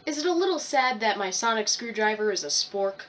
Is it a little sad that my sonic screwdriver is a spork?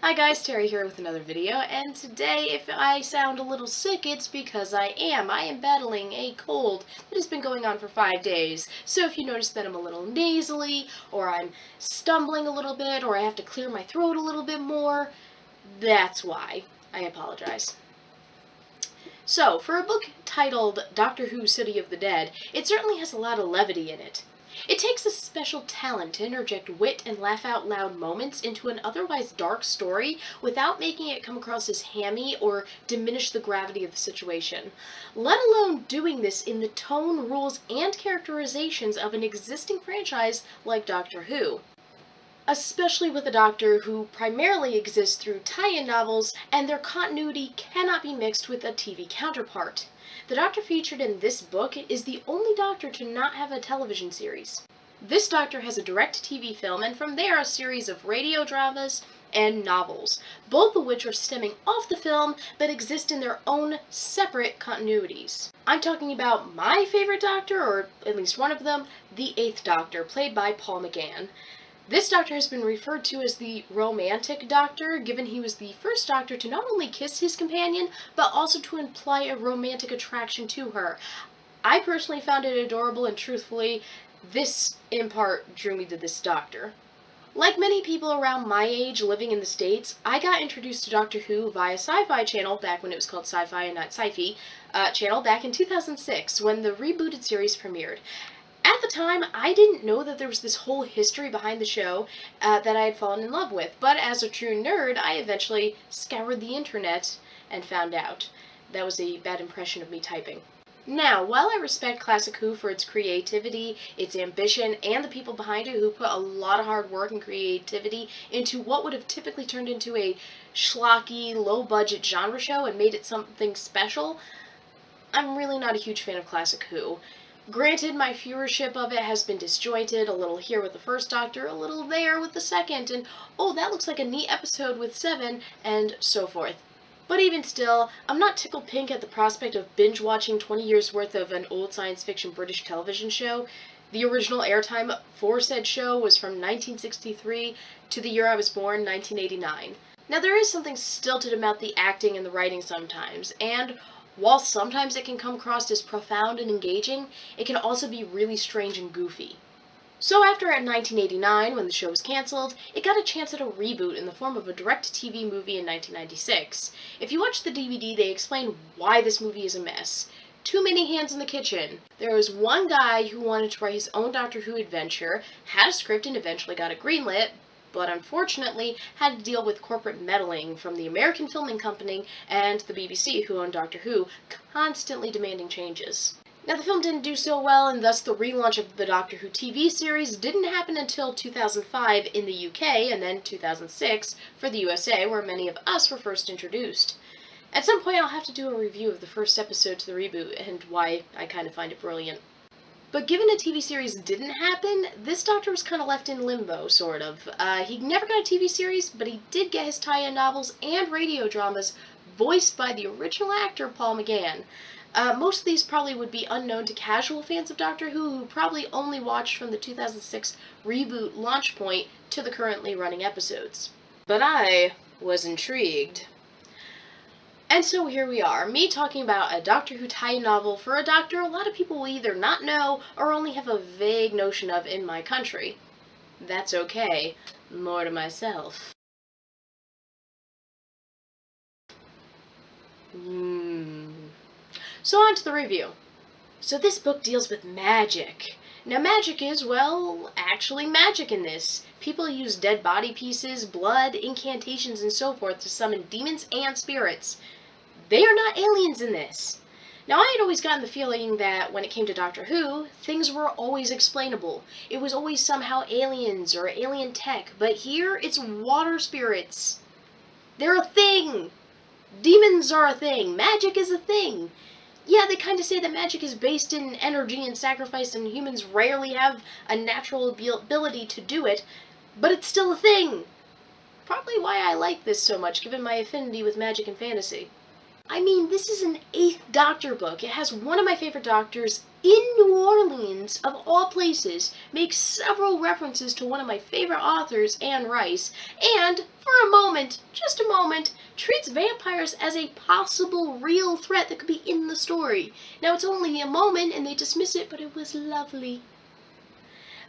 Hi guys, Terry here with another video, and today if I sound a little sick, it's because I am. I am battling a cold that has been going on for 5 days. So if you notice that I'm a little nasally, or I'm stumbling a little bit, or I have to clear my throat a little bit more, that's why. I apologize. So, for a book titled Doctor Who City of the Dead, it certainly has a lot of levity in it. It takes a special talent to interject wit and laugh-out-loud moments into an otherwise dark story without making it come across as hammy or diminish the gravity of the situation, let alone doing this in the tone, rules, and characterizations of an existing franchise like Doctor Who. Especially with a Doctor who primarily exists through tie-in novels, and their continuity cannot be mixed with a TV counterpart. The Doctor featured in this book is the only Doctor to not have a television series. This Doctor has a direct TV film, and from there a series of radio dramas and novels, both of which are stemming off the film but exist in their own separate continuities. I'm talking about my favorite Doctor, or at least one of them, the 8th Doctor, played by Paul McGann. This Doctor has been referred to as the romantic Doctor, given he was the first Doctor to not only kiss his companion, but also to imply a romantic attraction to her. I personally found it adorable, and truthfully, this, in part, drew me to this Doctor. Like many people around my age living in the States, I got introduced to Doctor Who via Sci-Fi Channel, back when it was called Sci-Fi and not Sci-Fi, channel back in 2006, when the rebooted series premiered. At the time, I didn't know that there was this whole history behind the show that I had fallen in love with, but as a true nerd, I eventually scoured the internet and found out. That was a bad impression of me typing. Now, while I respect Classic Who for its creativity, its ambition, and the people behind it who put a lot of hard work and creativity into what would have typically turned into a schlocky, low-budget genre show and made it something special, I'm really not a huge fan of Classic Who. Granted, my viewership of it has been disjointed, a little here with the first Doctor, a little there with the second, and oh, that looks like a neat episode with 7, and so forth. But even still, I'm not tickled pink at the prospect of binge-watching 20 years worth of an old science fiction British television show. The original airtime for said show was from 1963 to the year I was born, 1989. Now, there is something stilted about the acting and the writing sometimes, and while sometimes it can come across as profound and engaging, it can also be really strange and goofy. So after 1989, when the show was cancelled, it got a chance at a reboot in the form of a direct-to-TV movie in 1996. If you watch the DVD, they explain why this movie is a mess. Too many hands in the kitchen. There was one guy who wanted to write his own Doctor Who adventure, had a script and eventually got it greenlit, but unfortunately had to deal with corporate meddling from the American Filming Company and the BBC, who owned Doctor Who, constantly demanding changes. Now, the film didn't do so well, and thus the relaunch of the Doctor Who TV series didn't happen until 2005 in the UK, and then 2006 for the USA, where many of us were first introduced. At some point, I'll have to do a review of the first episode to the reboot, and why I kind of find it brilliant. But given a TV series didn't happen, this Doctor was kind of left in limbo, sort of. He never got a TV series, but he did get his tie-in novels and radio dramas voiced by the original actor, Paul McGann. Most of these probably would be unknown to casual fans of Doctor Who probably only watched from the 2006 reboot launch point to the currently running episodes. But I was intrigued. And so here we are, me talking about a Doctor Who tie-in novel for a Doctor a lot of people will either not know or only have a vague notion of in my country. That's okay. More to myself. So on to the review. So this book deals with magic. Now magic is, well, actually magic in this. People use dead body pieces, blood, incantations, and so forth to summon demons and spirits. They are not aliens in this. Now, I had always gotten the feeling that when it came to Doctor Who, things were always explainable. It was always somehow aliens or alien tech, but here it's water spirits. They're a thing! Demons are a thing. Magic is a thing. Yeah, they kind of say that magic is based in energy and sacrifice, and humans rarely have a natural ability to do it, but it's still a thing. Probably why I like this so much, given my affinity with magic and fantasy. I mean, this is an 8th Doctor book. It has one of my favorite doctors in New Orleans, of all places, makes several references to one of my favorite authors, Anne Rice, and, for a moment, just a moment, treats vampires as a possible real threat that could be in the story. Now, it's only a moment, and they dismiss it, but it was lovely.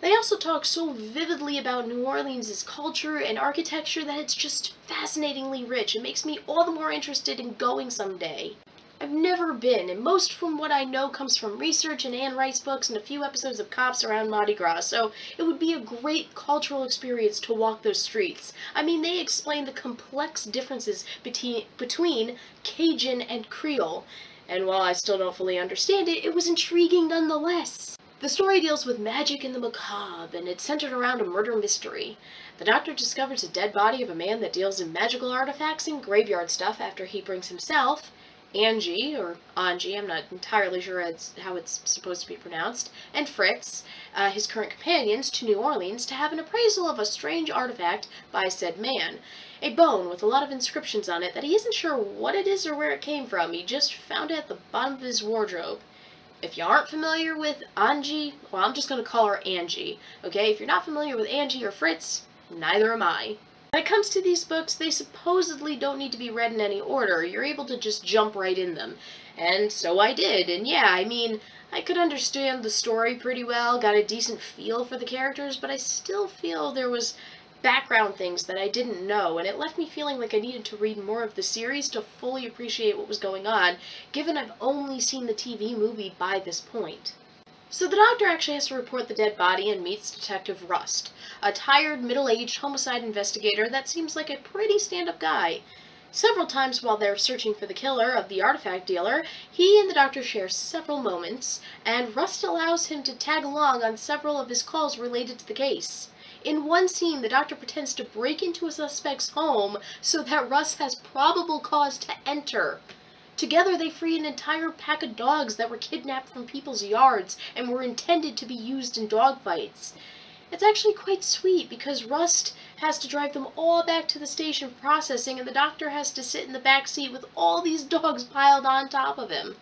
They also talk so vividly about New Orleans' culture and architecture that it's just fascinatingly rich. It makes me all the more interested in going someday. I've never been, and most from what I know comes from research and Anne Rice books and a few episodes of Cops around Mardi Gras, so it would be a great cultural experience to walk those streets. I mean, they explain the complex differences between Cajun and Creole, and while I still don't fully understand it, it was intriguing nonetheless. The story deals with magic and the macabre, and it's centered around a murder mystery. The Doctor discovers a dead body of a man that deals in magical artifacts and graveyard stuff after he brings himself, Angie, or Angie, I'm not entirely sure how it's supposed to be pronounced, and Fritz, his current companions, to New Orleans to have an appraisal of a strange artifact by said man. A bone with a lot of inscriptions on it that he isn't sure what it is or where it came from. He just found it at the bottom of his wardrobe. If you aren't familiar with Angie, well, I'm just going to call her Angie, okay? If you're not familiar with Angie or Fritz, neither am I. When it comes to these books, they supposedly don't need to be read in any order. You're able to just jump right in them. And so I did. And yeah, I mean, I could understand the story pretty well, got a decent feel for the characters, but I still feel there was background things that I didn't know, and it left me feeling like I needed to read more of the series to fully appreciate what was going on, given I've only seen the TV movie by this point. So the Doctor actually has to report the dead body and meets Detective Rust, a tired, middle-aged homicide investigator that seems like a pretty stand-up guy. Several times while they're searching for the killer of the artifact dealer, he and the Doctor share several moments, and Rust allows him to tag along on several of his calls related to the case. In one scene, the Doctor pretends to break into a suspect's home so that Rust has probable cause to enter. Together, they free an entire pack of dogs that were kidnapped from people's yards and were intended to be used in dogfights. It's actually quite sweet because Rust has to drive them all back to the station for processing, and the Doctor has to sit in the back seat with all these dogs piled on top of him.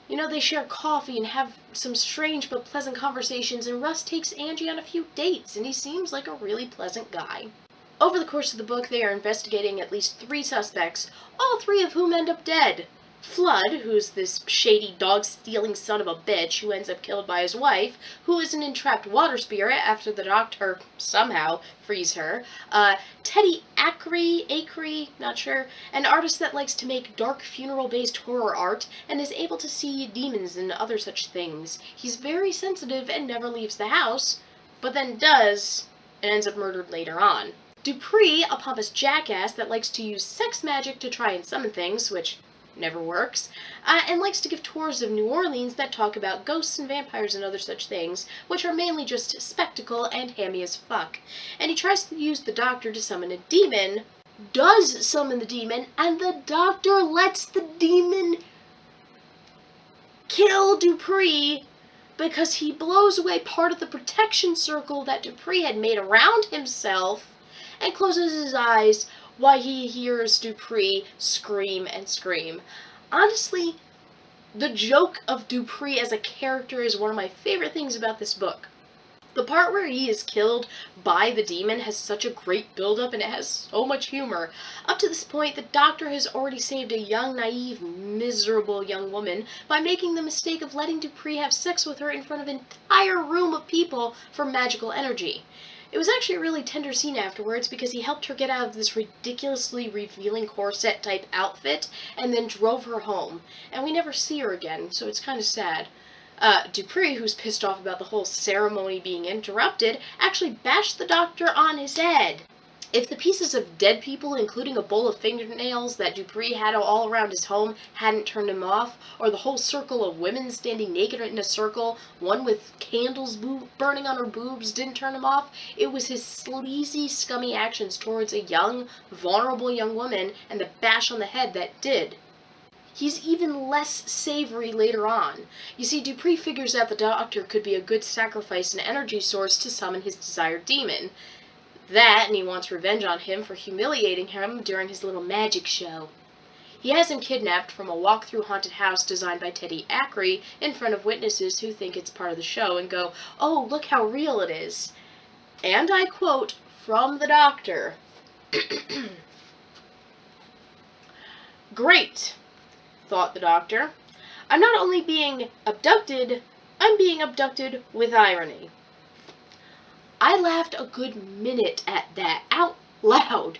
You know, they share coffee and have some strange but pleasant conversations, and Russ takes Angie on a few dates, and he seems like a really pleasant guy. Over the course of the book, they are investigating at least 3 suspects, all 3 of whom end up dead. Flood, who's this shady dog-stealing son of a bitch who ends up killed by his wife, who is an entrapped water spirit after the Doctor somehow frees her. Teddy Acree, not sure, an artist that likes to make dark funeral-based horror art and is able to see demons and other such things. He's very sensitive and never leaves the house, but then does, and ends up murdered later on. Dupree, a pompous jackass that likes to use sex magic to try and summon things, which never works, and likes to give tours of New Orleans that talk about ghosts and vampires and other such things, which are mainly just spectacle and hammy as fuck. And he tries to use the Doctor to summon a demon, does summon the demon, and the Doctor lets the demon kill Dupree because he blows away part of the protection circle that Dupree had made around himself and closes his eyes while he hears Dupree scream and scream. Honestly, the joke of Dupree as a character is one of my favorite things about this book. The part where he is killed by the demon has such a great build-up, and it has so much humor. Up to this point, the Doctor has already saved a young, naive, miserable young woman by making the mistake of letting Dupree have sex with her in front of an entire room of people for magical energy. It was actually a really tender scene afterwards because he helped her get out of this ridiculously revealing corset-type outfit and then drove her home. And we never see her again, so it's kind of sad. Dupree, who's pissed off about the whole ceremony being interrupted, actually bashed the doctor on his head. If the pieces of dead people, including a bowl of fingernails that Dupree had all around his home, hadn't turned him off, or the whole circle of women standing naked in a circle, one with candles burning on her boobs, didn't turn him off, it was his sleazy, scummy actions towards a young, vulnerable young woman and the bash on the head that did. He's even less savory later on. You see, Dupree figures out the doctor could be a good sacrifice and energy source to summon his desired demon. That, and he wants revenge on him for humiliating him during his little magic show. He has him kidnapped from a walk-through haunted house designed by Teddy Ackery in front of witnesses who think it's part of the show and go, "Oh, look how real it is." And I quote from the doctor, "Great," thought the doctor. "I'm not only being abducted, I'm being abducted with irony." I laughed a good minute at that, out loud.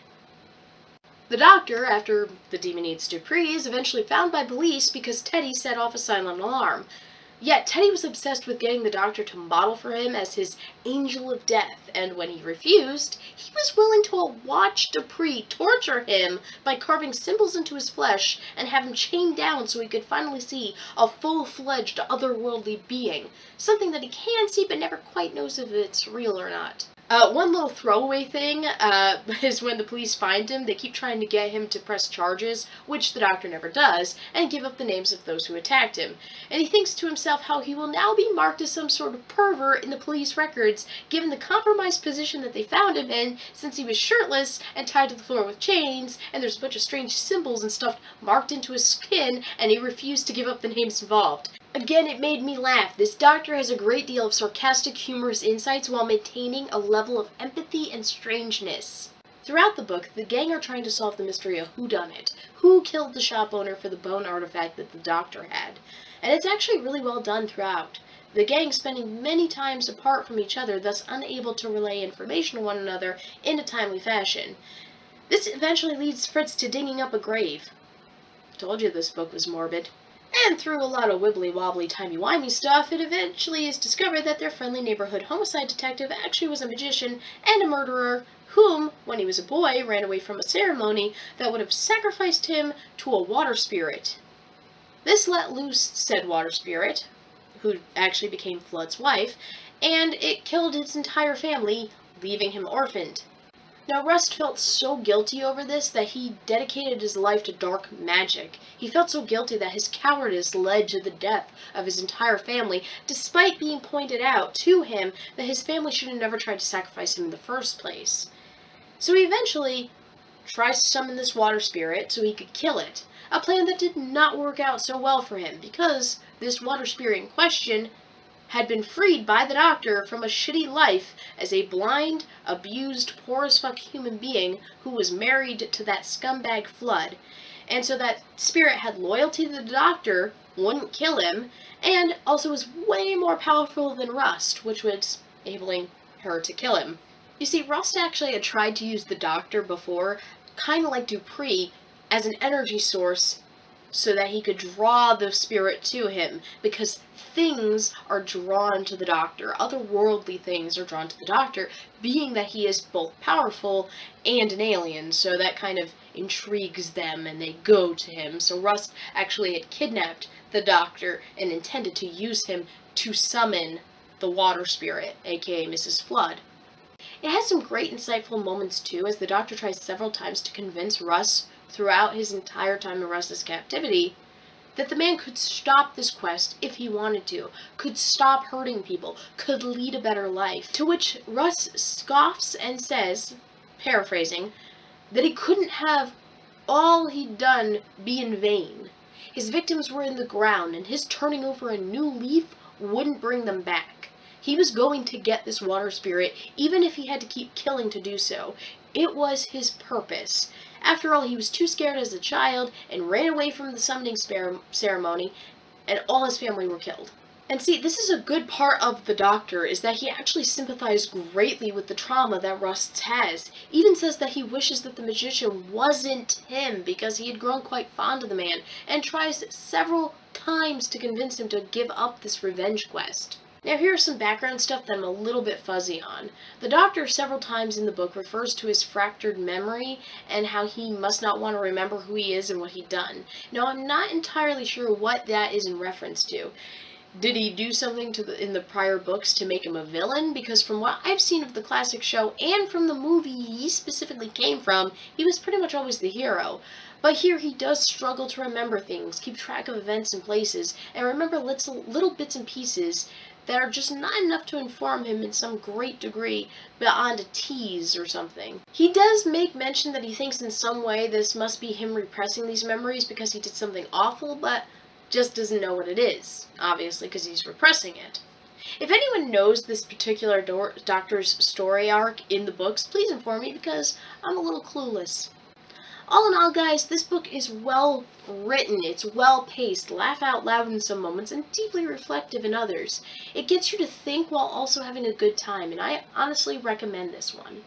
The doctor, after the demon eats Dupree, is eventually found by police because Teddy set off a silent alarm. Yet Teddy was obsessed with getting the doctor to model for him as his angel of death, and when he refused, he was willing to watch Dupree torture him by carving symbols into his flesh and have him chained down so he could finally see a full-fledged otherworldly being, something that he can see but never quite knows if it's real or not. One little throwaway thing is when the police find him, they keep trying to get him to press charges, which the doctor never does, and give up the names of those who attacked him. And he thinks to himself how he will now be marked as some sort of pervert in the police records, given the compromised position that they found him in, since he was shirtless and tied to the floor with chains, and there's a bunch of strange symbols and stuff marked into his skin, and he refused to give up the names involved. Again, it made me laugh. This doctor has a great deal of sarcastic, humorous insights while maintaining a level of empathy and strangeness. Throughout the book, the gang are trying to solve the mystery of whodunit, who killed the shop owner for the bone artifact that the doctor had. And it's actually really well done throughout. The gang spending many times apart from each other, thus unable to relay information to one another in a timely fashion. This eventually leads Fritz to digging up a grave. Told you this book was morbid. And through a lot of wibbly-wobbly, timey-wimey stuff, it eventually is discovered that their friendly neighborhood homicide detective actually was a magician and a murderer whom, when he was a boy, ran away from a ceremony that would have sacrificed him to a water spirit. This let loose said water spirit, who actually became Flood's wife, and it killed his entire family, leaving him orphaned. Now, Rust felt so guilty over this that he dedicated his life to dark magic. He felt so guilty that his cowardice led to the death of his entire family, despite being pointed out to him that his family should have never tried to sacrifice him in the first place. So he eventually tries to summon this water spirit so he could kill it, a plan that did not work out so well for him, because this water spirit in question had been freed by the doctor from a shitty life as a blind, abused, poor as fuck human being who was married to that scumbag Flood. And so that spirit had loyalty to the doctor, wouldn't kill him, and also was way more powerful than Rust, which was enabling her to kill him. You see, Rust actually had tried to use the doctor before, kind of like Dupree, as an energy source so that he could draw the spirit to him, because things are drawn to the doctor. Otherworldly things are drawn to the doctor, being that he is both powerful and an alien, so that kind of intrigues them and they go to him. So Rust actually had kidnapped the doctor and intended to use him to summon the water spirit, aka Mrs. Flood. It has some great insightful moments too, as the doctor tries several times to convince Rust throughout his entire time in Rust's captivity that the man could stop this quest if he wanted to, could stop hurting people, could lead a better life. To which Russ scoffs and says, paraphrasing, that he couldn't have all he'd done be in vain. His victims were in the ground, and his turning over a new leaf wouldn't bring them back. He was going to get this water spirit, even if he had to keep killing to do so. It was his purpose. After all, he was too scared as a child and ran away from the summoning ceremony, and all his family were killed. And see, this is a good part of the Doctor, is that he actually sympathized greatly with the trauma that Rust has. Even says that he wishes that the magician wasn't him, because he had grown quite fond of the man, and tries several times to convince him to give up this revenge quest. Now here's some background stuff that I'm a little bit fuzzy on. The Doctor several times in the book refers to his fractured memory and how he must not want to remember who he is and what he'd done. Now I'm not entirely sure what that is in reference to. Did he do something in the prior books to make him a villain? Because from what I've seen of the classic show and from the movie he specifically came from, he was pretty much always the hero. But here he does struggle to remember things, keep track of events and places, and remember little bits and pieces that are just not enough to inform him in some great degree beyond a tease or something. He does make mention that he thinks in some way this must be him repressing these memories because he did something awful, but just doesn't know what it is, obviously, because he's repressing it. If anyone knows this particular Doctor's story arc in the books, please inform me, because I'm a little clueless. All in all, guys, this book is well written, it's well paced, laugh out loud in some moments, and deeply reflective in others. It gets you to think while also having a good time, and I honestly recommend this one.